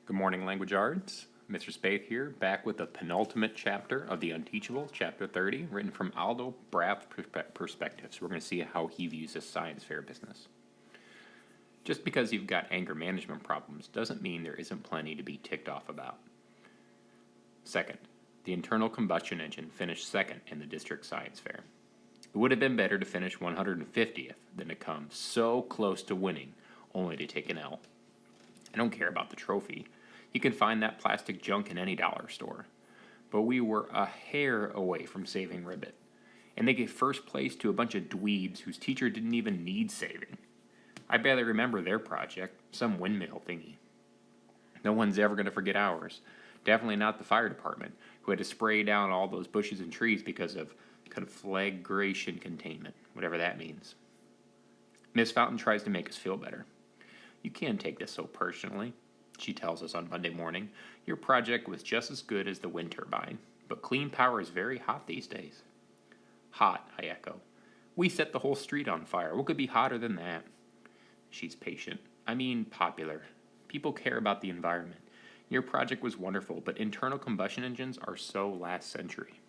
Good morning, Language Arts. Mr. Spaeth here, back with the penultimate chapter of the Unteachables, chapter 30, written from Aldo Braff's perspective. So we're going to see how he views this science fair business. Just because you've got anger management problems doesn't mean there isn't plenty to be ticked off about. Second, the internal combustion engine finished second in the district science fair. It would have been better to finish 150th than to come so close to winning, only to take an L. I don't care about the trophy. You can find that plastic junk in any dollar store. But we were a hair away from saving Ribbit. And they gave first place to a bunch of dweebs whose teacher didn't even need saving. I barely remember their project, some windmill thingy. No one's ever going to forget ours. Definitely not the fire department, who had to spray down all those bushes and trees because of conflagration containment, whatever that means. Miss Fountain tries to make us feel better. You can't take this so personally, she tells us on Monday morning. Your project was just as good as the wind turbine, but clean power is very hot these days. Hot, I echo. We set the whole street on fire. What could be hotter than that? She's patient. I mean popular. People care about the environment. Your project was wonderful, but internal combustion engines are so last century.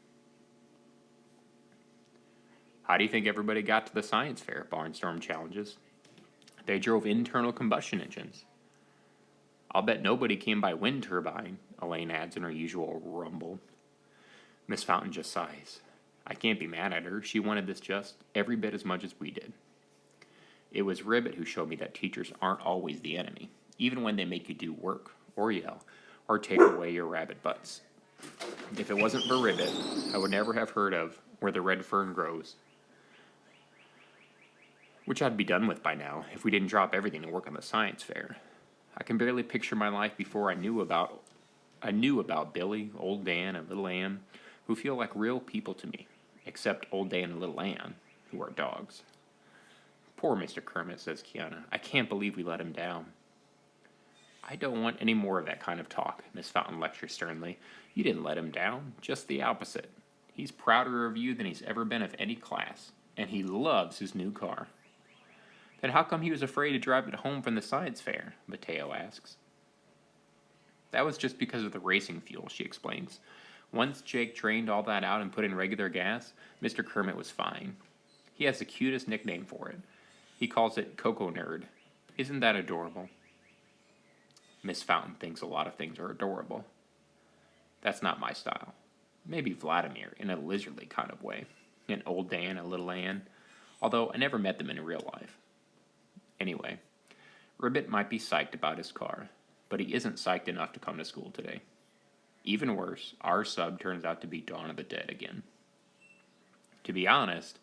How do you think everybody got to the science fair? Barnstorm challenges. They drove internal combustion engines. I'll bet nobody came by wind turbine, Elaine adds in her usual rumble. Miss Fountain just sighs. I can't be mad at her. She wanted this just every bit as much as we did. It was Ribbit who showed me that teachers aren't always the enemy, even when they make you do work, or yell, or take away your rabbit butts. If it wasn't for Ribbit, I would never have heard of Where the Red Fern Grows, which I'd be done with by now if we didn't drop everything to work on the science fair. I can barely picture my life before I knew about Billy, Old Dan, and Little Ann, who feel like real people to me, except Old Dan and Little Ann, who are dogs. Poor Mr. Kermit, says Kiana. I can't believe we let him down. I don't want any more of that kind of talk, Miss Fountain lectures sternly. You didn't let him down, just the opposite. He's prouder of you than he's ever been of any class, and he loves his new car. Then how come he was afraid to drive it home from the science fair? Mateo asks. That was just because of the racing fuel, she explains. Once Jake drained all that out and put in regular gas, Mr. Kermit was fine. He has the cutest nickname for it. He calls it Coco Nerd. Isn't that adorable? Miss Fountain thinks a lot of things are adorable. That's not my style. Maybe Vladimir, in a lizardly kind of way. And Old Dan and Little Ann, although I never met them in real life. Anyway, Ribbit might be psyched about his car, but he isn't psyched enough to come to school today. Even worse, our sub turns out to be Dawn of the Dead again. To be honest,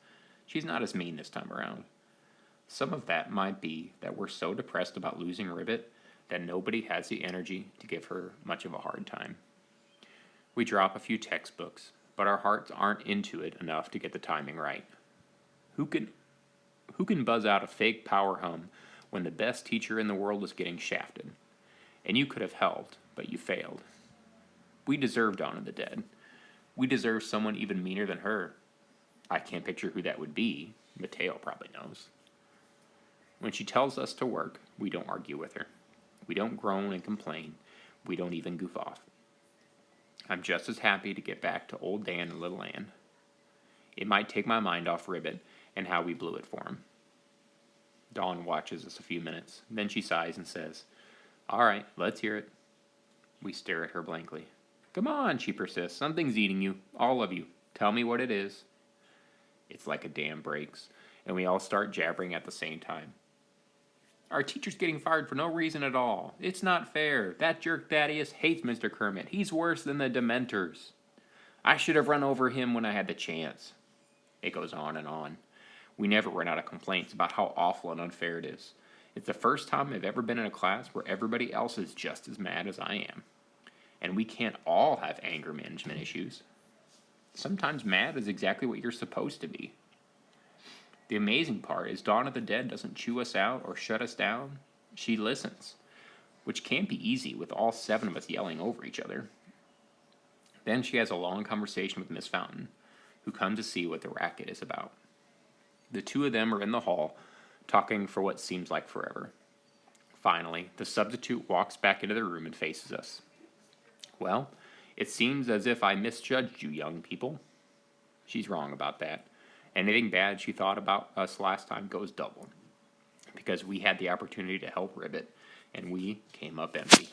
she's not as mean this time around. Some of that might be that we're so depressed about losing Ribbit that nobody has the energy to give her much of a hard time. We drop a few textbooks, but our hearts aren't into it enough to get the timing right. Who can buzz out a fake power hum when the best teacher in the world is getting shafted? And you could have helped, but you failed. We deserve Dawn of the Dead. We deserve someone even meaner than her. I can't picture who that would be. Mateo probably knows. When she tells us to work, we don't argue with her. We don't groan and complain. We don't even goof off. I'm just as happy to get back to Old Dan and Little Ann. It might take my mind off Ribbit and how we blew it for him. Dawn watches us a few minutes. Then she sighs and says, All right, let's hear it. We stare at her blankly. Come on, she persists. Something's eating you. All of you. Tell me what it is. It's like a dam breaks, and we all start jabbering at the same time. Our teacher's getting fired for no reason at all. It's not fair. That jerk Thaddeus hates Mr. Kermit. He's worse than the Dementors. I should have run over him when I had the chance. It goes on and on. We never run out of complaints about how awful and unfair it is. It's the first time I've ever been in a class where everybody else is just as mad as I am. And we can't all have anger management issues. Sometimes mad is exactly what you're supposed to be. The amazing part is Dawn of the Dead doesn't chew us out or shut us down. She listens, which can't be easy with all 7 of us yelling over each other. Then she has a long conversation with Miss Fountain, who comes to see what the racket is about. The two of them are in the hall, talking for what seems like forever. Finally, the substitute walks back into the room and faces us. Well, it seems as if I misjudged you young people. She's wrong about that. Anything bad she thought about us last time goes double. Because we had the opportunity to help Ribbit, and we came up empty.